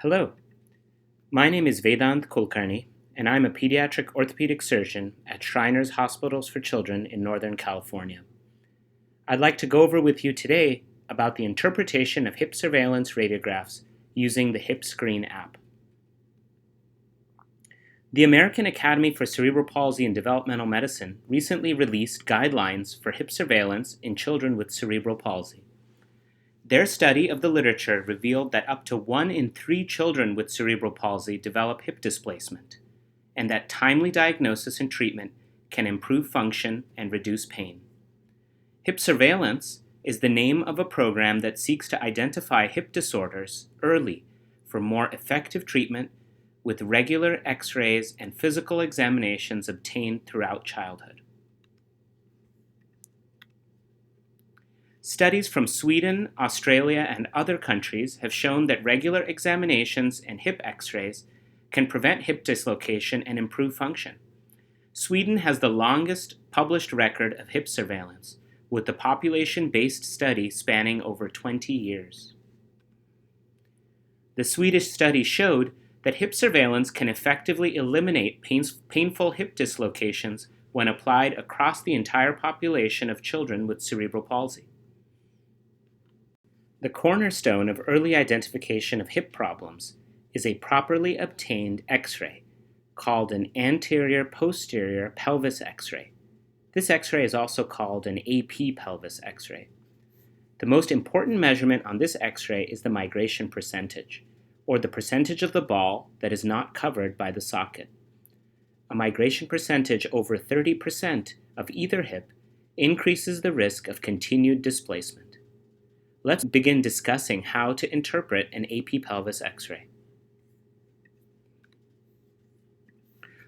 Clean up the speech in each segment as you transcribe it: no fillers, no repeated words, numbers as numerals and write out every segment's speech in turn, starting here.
Hello, my name is Vedant Kulkarni, and I'm a pediatric orthopedic surgeon at Shriners Hospitals for Children in Northern California. I'd like to go over with you today about the interpretation of hip surveillance radiographs using the Hip Screen app. The American Academy for Cerebral Palsy and Developmental Medicine recently released guidelines for hip surveillance in children with cerebral palsy. Their study of the literature revealed that up to 1 in 3 children with cerebral palsy develop hip displacement, and that timely diagnosis and treatment can improve function and reduce pain. Hip surveillance is the name of a program that seeks to identify hip disorders early for more effective treatment with regular X-rays and physical examinations obtained throughout childhood. Studies from Sweden, Australia, and other countries have shown that regular examinations and hip X-rays can prevent hip dislocation and improve function. Sweden has the longest published record of hip surveillance, with the population-based study spanning over 20 years. The Swedish study showed that hip surveillance can effectively eliminate painful hip dislocations when applied across the entire population of children with cerebral palsy. The cornerstone of early identification of hip problems is a properly obtained X-ray called an anterior-posterior pelvis X-ray. This X-ray is also called an AP pelvis X-ray. The most important measurement on this X-ray is the migration percentage, or the percentage of the ball that is not covered by the socket. A migration percentage over 30% of either hip increases the risk of continued displacement. Let's begin discussing how to interpret an AP pelvis X-ray.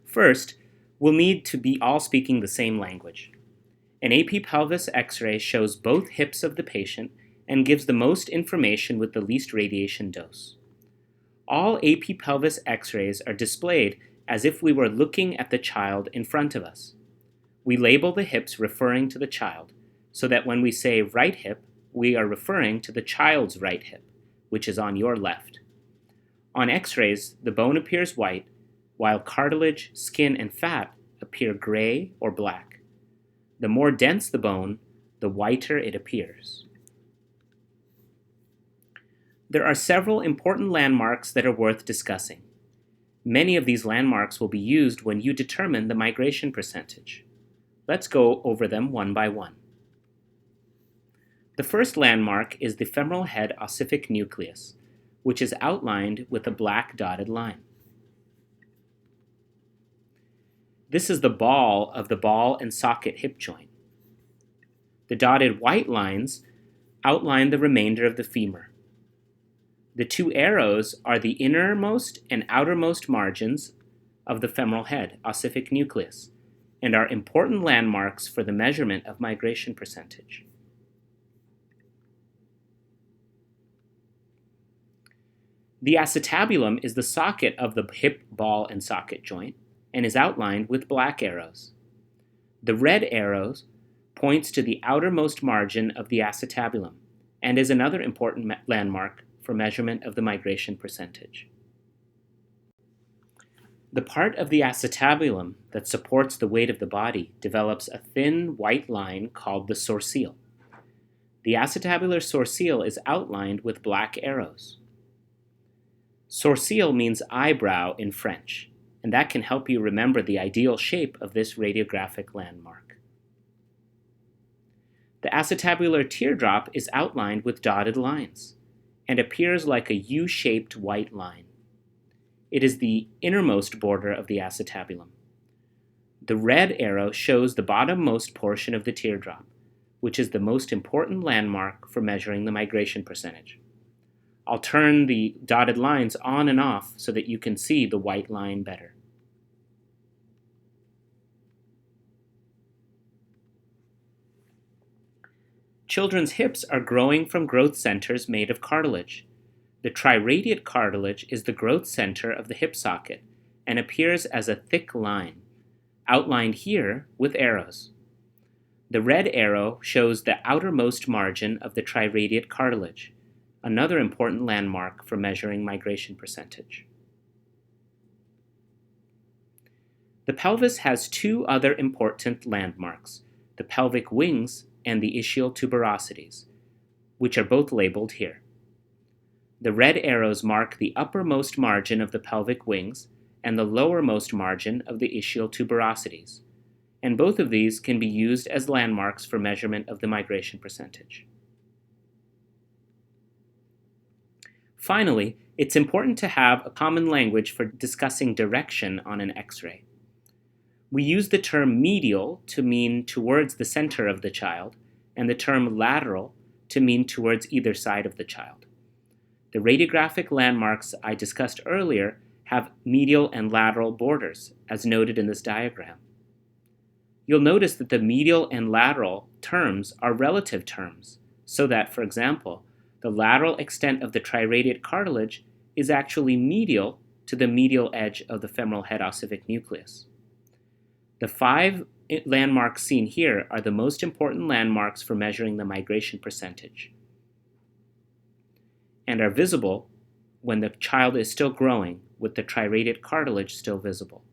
First, we'll need to be all speaking the same language. An AP pelvis X-ray shows both hips of the patient and gives the most information with the least radiation dose. All AP pelvis X-rays are displayed as if we were looking at the child in front of us. We label the hips referring to the child, so that when we say right hip, we are referring to the child's right hip, which is on your left. On X-rays, the bone appears white, while cartilage, skin, and fat appear gray or black. The more dense the bone, the whiter it appears. There are several important landmarks that are worth discussing. Many of these landmarks will be used when you determine the migration percentage. Let's go over them one by one. The first landmark is the femoral head ossific nucleus, which is outlined with a black dotted line. This is the ball of the ball and socket hip joint. The dotted white lines outline the remainder of the femur. The 2 arrows are the innermost and outermost margins of the femoral head ossific nucleus and are important landmarks for the measurement of migration percentage. The acetabulum is the socket of the hip ball and socket joint and is outlined with black arrows. The red arrows points to the outermost margin of the acetabulum and is another important landmark for measurement of the migration percentage. The part of the acetabulum that supports the weight of the body develops a thin white line called the sourcile. The acetabular sourcile is outlined with black arrows. Sourcile means eyebrow in French, and that can help you remember the ideal shape of this radiographic landmark. The acetabular teardrop is outlined with dotted lines and appears like a U-shaped white line. It is the innermost border of the acetabulum. The red arrow shows the bottommost portion of the teardrop, which is the most important landmark for measuring the migration percentage. I'll turn the dotted lines on and off so that you can see the white line better. Children's hips are growing from growth centers made of cartilage. The triradiate cartilage is the growth center of the hip socket and appears as a thick line, outlined here with arrows. The red arrow shows the outermost margin of the triradiate cartilage, another important landmark for measuring migration percentage. The pelvis has two other important landmarks, the pelvic wings and the ischial tuberosities, which are both labeled here. The red arrows mark the uppermost margin of the pelvic wings and the lowermost margin of the ischial tuberosities, and both of these can be used as landmarks for measurement of the migration percentage. Finally, it's important to have a common language for discussing direction on an X-ray. We use the term medial to mean towards the center of the child, and the term lateral to mean towards either side of the child. The radiographic landmarks I discussed earlier have medial and lateral borders, as noted in this diagram. You'll notice that the medial and lateral terms are relative terms, so that, for example, the lateral extent of the triradiate cartilage is actually medial to the medial edge of the femoral head ossific nucleus. The 5 landmarks seen here are the most important landmarks for measuring the migration percentage and are visible when the child is still growing with the triradiate cartilage still visible.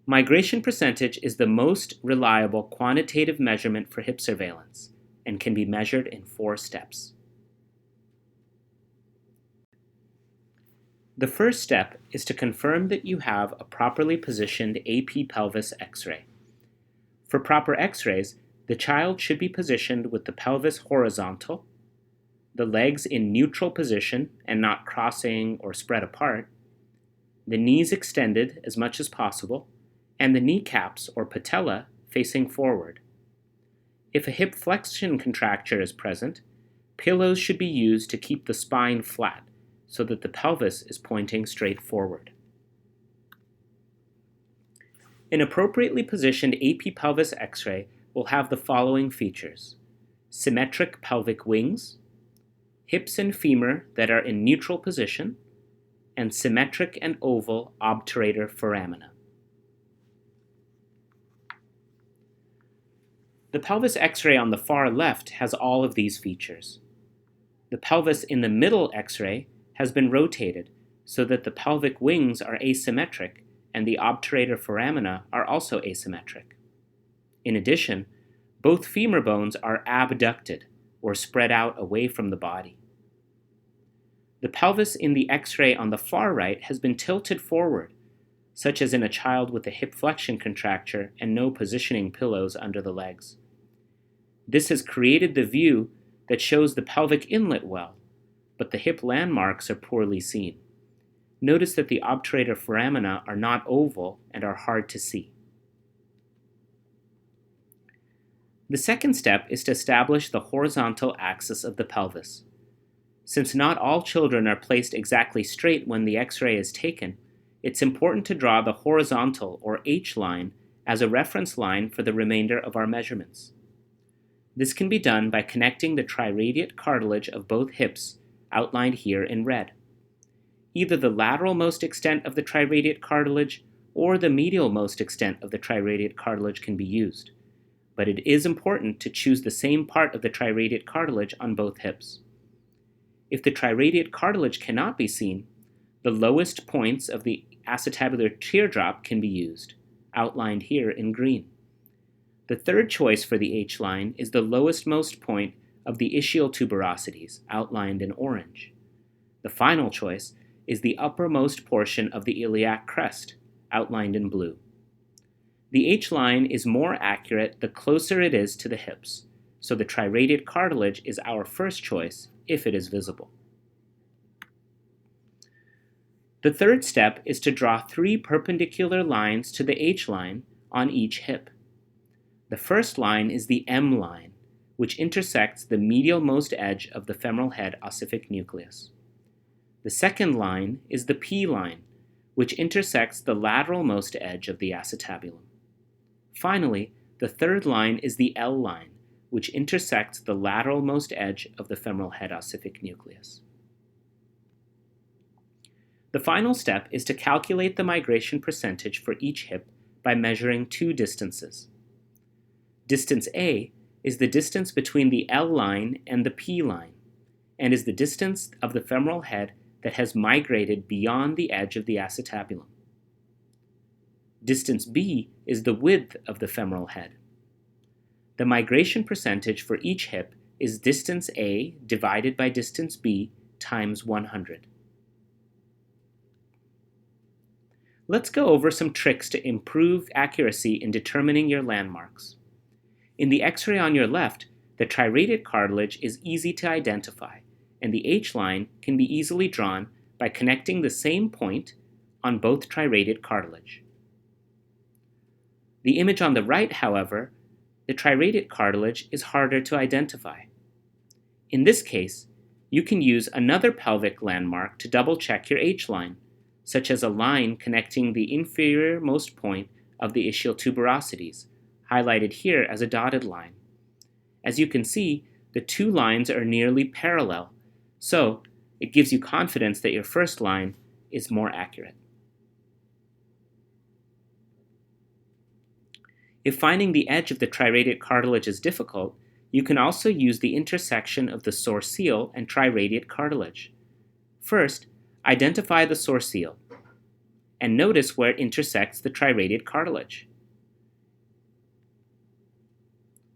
Migration percentage is the most reliable quantitative measurement for hip surveillance and can be measured in 4 steps. The first step is to confirm that you have a properly positioned AP pelvis X-ray. For proper X-rays, the child should be positioned with the pelvis horizontal, the legs in neutral position and not crossing or spread apart, the knees extended as much as possible, and the kneecaps or patella facing forward. If a hip flexion contracture is present, pillows should be used to keep the spine flat so that the pelvis is pointing straight forward. An appropriately positioned AP pelvis X-ray will have the following features: symmetric pelvic wings, hips and femur that are in neutral position, and symmetric and oval obturator foramina. The pelvis X-ray on the far left has all of these features. The pelvis in the middle X-ray has been rotated so that the pelvic wings are asymmetric and the obturator foramina are also asymmetric. In addition, both femur bones are abducted or spread out away from the body. The pelvis in the X-ray on the far right has been tilted forward, such as in a child with a hip flexion contracture and no positioning pillows under the legs. This has created the view that shows the pelvic inlet well, but the hip landmarks are poorly seen. Notice that the obturator foramina are not oval and are hard to see. The second step is to establish the horizontal axis of the pelvis. Since not all children are placed exactly straight when the X-ray is taken, it's important to draw the horizontal or H line as a reference line for the remainder of our measurements. This can be done by connecting the triradiate cartilage of both hips, outlined here in red. Either the lateral most extent of the triradiate cartilage or the medial most extent of the triradiate cartilage can be used, but it is important to choose the same part of the triradiate cartilage on both hips. If the triradiate cartilage cannot be seen, the lowest points of the acetabular teardrop can be used, outlined here in green. The third choice for the H-line is the lowest most point of the ischial tuberosities, outlined in orange. The final choice is the uppermost portion of the iliac crest, outlined in blue. The H-line is more accurate the closer it is to the hips, so the triradiate cartilage is our first choice if it is visible. The third step is to draw 3 perpendicular lines to the H-line on each hip. The first line is the M line, which intersects the medial most edge of the femoral head ossific nucleus. The second line is the P line, which intersects the lateral most edge of the acetabulum. Finally, the third line is the L line, which intersects the lateral most edge of the femoral head ossific nucleus. The final step is to calculate the migration percentage for each hip by measuring 2 distances. Distance A is the distance between the L line and the P line, and is the distance of the femoral head that has migrated beyond the edge of the acetabulum. Distance B is the width of the femoral head. The migration percentage for each hip is distance A divided by distance B times 100. Let's go over some tricks to improve accuracy in determining your landmarks. In the X-ray on your left, the triradiate cartilage is easy to identify, and the H-line can be easily drawn by connecting the same point on both triradiate cartilage. The image on the right, however, the triradiate cartilage is harder to identify. In this case, you can use another pelvic landmark to double-check your H-line, such as a line connecting the inferior-most point of the ischial tuberosities, highlighted here as a dotted line. As you can see, the two lines are nearly parallel, so it gives you confidence that your first line is more accurate. If finding the edge of the triradiate cartilage is difficult, you can also use the intersection of the sourceal and triradiate cartilage. First, identify the sourceal, and notice where it intersects the triradiate cartilage.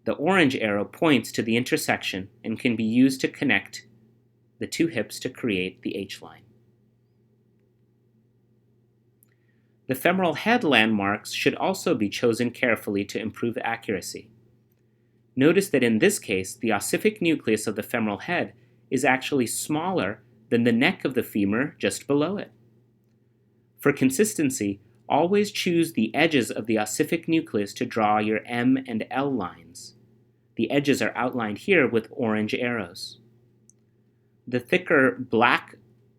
The orange arrow points to the intersection and can be used to connect the two hips to create the H-line. The femoral head landmarks should also be chosen carefully to improve accuracy. Notice that in this case, the ossific nucleus of the femoral head is actually smaller than the neck of the femur just below it. For consistency, always choose the edges of the ossific nucleus to draw your M and L lines. The edges are outlined here with orange arrows. The thicker black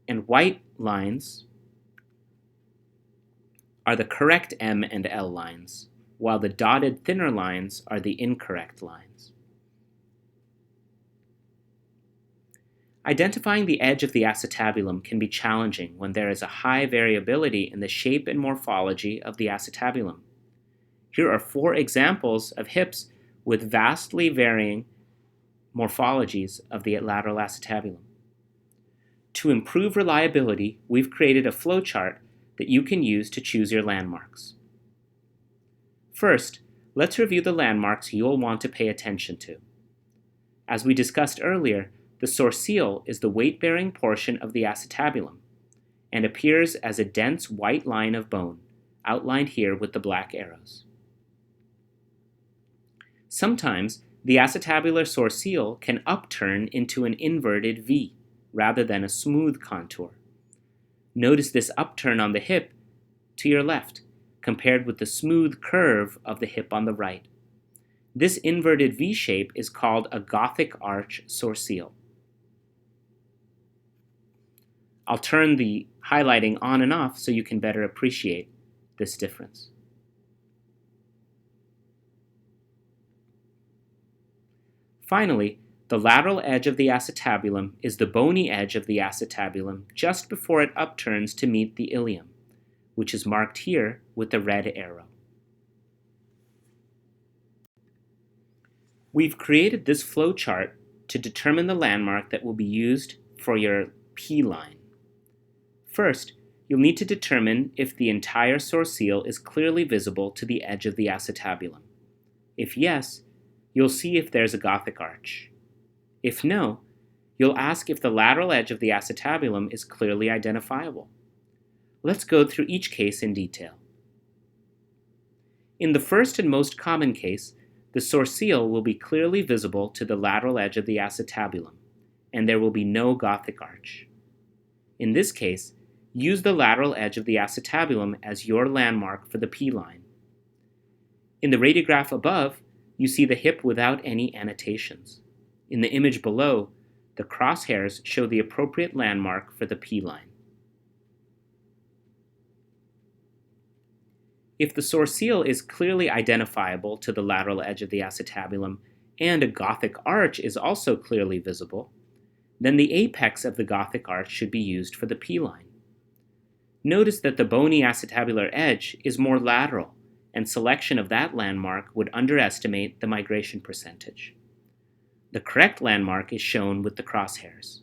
and white lines are the correct M and L lines, while the dotted thinner lines are the incorrect lines. Identifying the edge of the acetabulum can be challenging when there is a high variability in the shape and morphology of the acetabulum. Here are 4 examples of hips with vastly varying morphologies of the lateral acetabulum. To improve reliability, we've created a flowchart that you can use to choose your landmarks. First, let's review the landmarks you'll want to pay attention to. As we discussed earlier, the sourceal is the weight-bearing portion of the acetabulum and appears as a dense white line of bone, outlined here with the black arrows. Sometimes, the acetabular sourceal can upturn into an inverted V rather than a smooth contour. Notice this upturn on the hip to your left, compared with the smooth curve of the hip on the right. This inverted V shape is called a Gothic arch sourceal. I'll turn the highlighting on and off so you can better appreciate this difference. Finally, the lateral edge of the acetabulum is the bony edge of the acetabulum just before it upturns to meet the ilium, which is marked here with the red arrow. We've created this flowchart to determine the landmark that will be used for your P line. First, you'll need to determine if the entire sourceal is clearly visible to the edge of the acetabulum. If yes, you'll see if there's a Gothic arch. If no, you'll ask if the lateral edge of the acetabulum is clearly identifiable. Let's go through each case in detail. In the first and most common case, the sourceal will be clearly visible to the lateral edge of the acetabulum, and there will be no Gothic arch. In this case, use the lateral edge of the acetabulum as your landmark for the P line. In the radiograph above, you see the hip without any annotations. In the image below, the crosshairs show the appropriate landmark for the P line. If the sourceal is clearly identifiable to the lateral edge of the acetabulum and a Gothic arch is also clearly visible, then the apex of the Gothic arch should be used for the P line. Notice that the bony acetabular edge is more lateral, and selection of that landmark would underestimate the migration percentage. The correct landmark is shown with the crosshairs.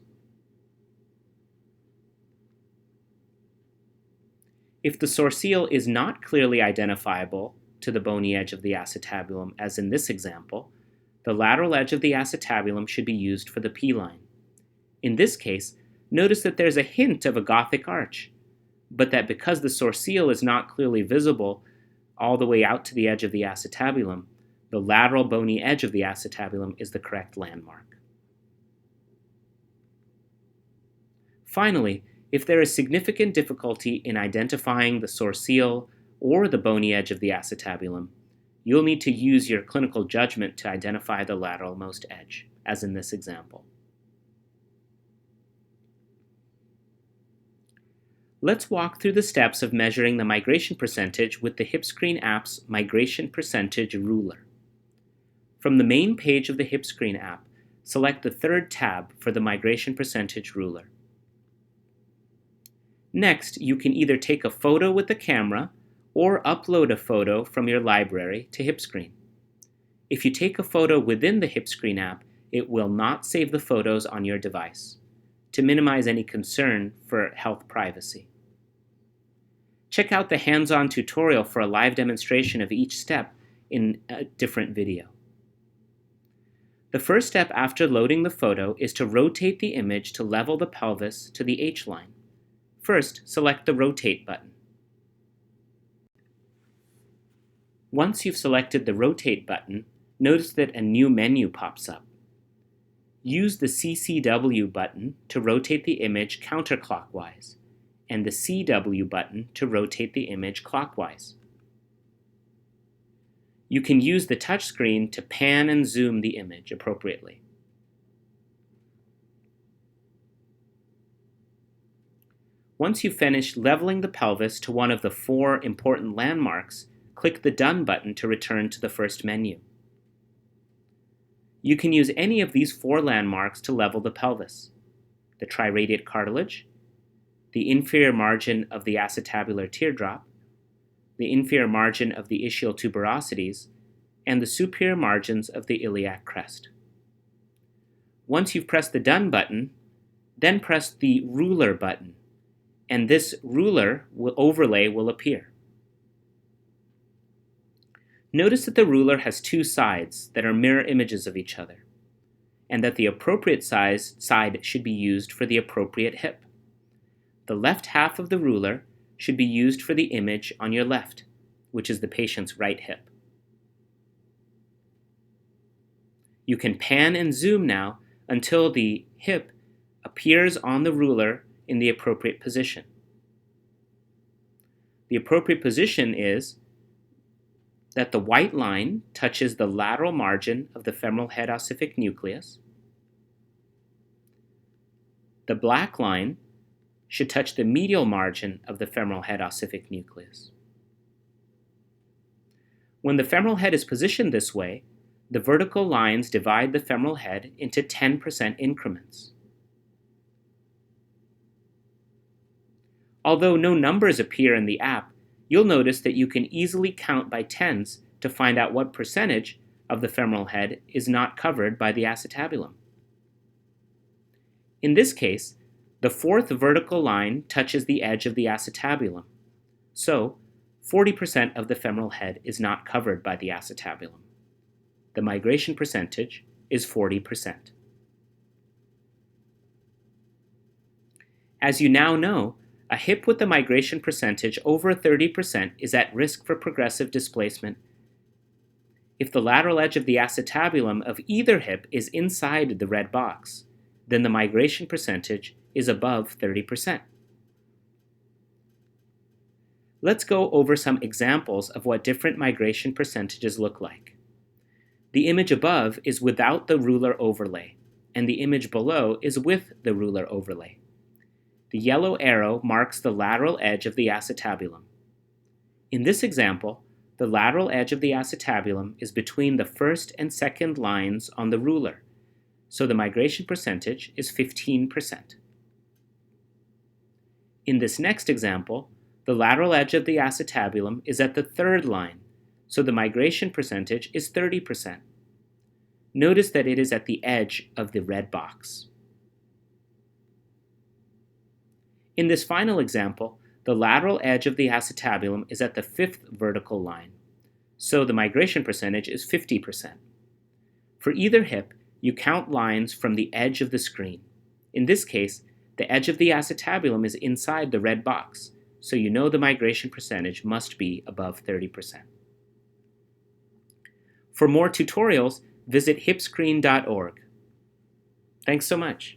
If the sourceal is not clearly identifiable to the bony edge of the acetabulum, as in this example, the lateral edge of the acetabulum should be used for the P-line. In this case, notice that there's a hint of a Gothic arch, but that because the sourceal is not clearly visible all the way out to the edge of the acetabulum, the lateral bony edge of the acetabulum is the correct landmark. Finally, if there is significant difficulty in identifying the sourceal or the bony edge of the acetabulum, you'll need to use your clinical judgment to identify the lateralmost edge, as in this example. Let's walk through the steps of measuring the migration percentage with the HipScreen app's Migration Percentage Ruler. From the main page of the HipScreen app, select the third tab for the Migration Percentage Ruler. Next, you can either take a photo with the camera or upload a photo from your library to HipScreen. If you take a photo within the HipScreen app, it will not save the photos on your device, to minimize any concern for health privacy. Check out the hands-on tutorial for a live demonstration of each step in a different video. The first step after loading the photo is to rotate the image to level the pelvis to the H-line. First, select the Rotate button. Once you've selected the Rotate button, notice that a new menu pops up. Use the CCW button to rotate the image counterclockwise, and the CW button to rotate the image clockwise. You can use the touchscreen to pan and zoom the image appropriately. Once you've finished leveling the pelvis to one of the 4 important landmarks, click the Done button to return to the first menu. You can use any of these 4 landmarks to level the pelvis: the triradiate cartilage, the inferior margin of the acetabular teardrop, the inferior margin of the ischial tuberosities, and the superior margins of the iliac crest. Once you've pressed the Done button, then press the Ruler button, and this ruler overlay will appear. Notice that the ruler has 2 sides that are mirror images of each other, and that the appropriate side should be used for the appropriate hip. The left half of the ruler should be used for the image on your left, which is the patient's right hip. You can pan and zoom now until the hip appears on the ruler in the appropriate position. The appropriate position is that the white line touches the lateral margin of the femoral head ossific nucleus. The black line should touch the medial margin of the femoral head ossific nucleus. When the femoral head is positioned this way, the vertical lines divide the femoral head into 10% increments. Although no numbers appear in the app, you'll notice that you can easily count by tens to find out what percentage of the femoral head is not covered by the acetabulum. In this case, the 4th vertical line touches the edge of the acetabulum, so 40% of the femoral head is not covered by the acetabulum. The migration percentage is 40%. As you now know, a hip with a migration percentage over 30% is at risk for progressive displacement if the lateral edge of the acetabulum of either hip is inside the red box. Then the migration percentage is above 30%. Let's go over some examples of what different migration percentages look like. The image above is without the ruler overlay, and the image below is with the ruler overlay. The yellow arrow marks the lateral edge of the acetabulum. In this example, the lateral edge of the acetabulum is between the first and second lines on the ruler, so the migration percentage is 15%. In this next example, the lateral edge of the acetabulum is at the third line, so the migration percentage is 30%. Notice that it is at the edge of the red box. In this final example, the lateral edge of the acetabulum is at the 5th vertical line, so the migration percentage is 50%. For either hip, you count lines from the edge of the screen. In this case, the edge of the acetabulum is inside the red box, so you know the migration percentage must be above 30%. For more tutorials, visit hipscreen.org. Thanks so much.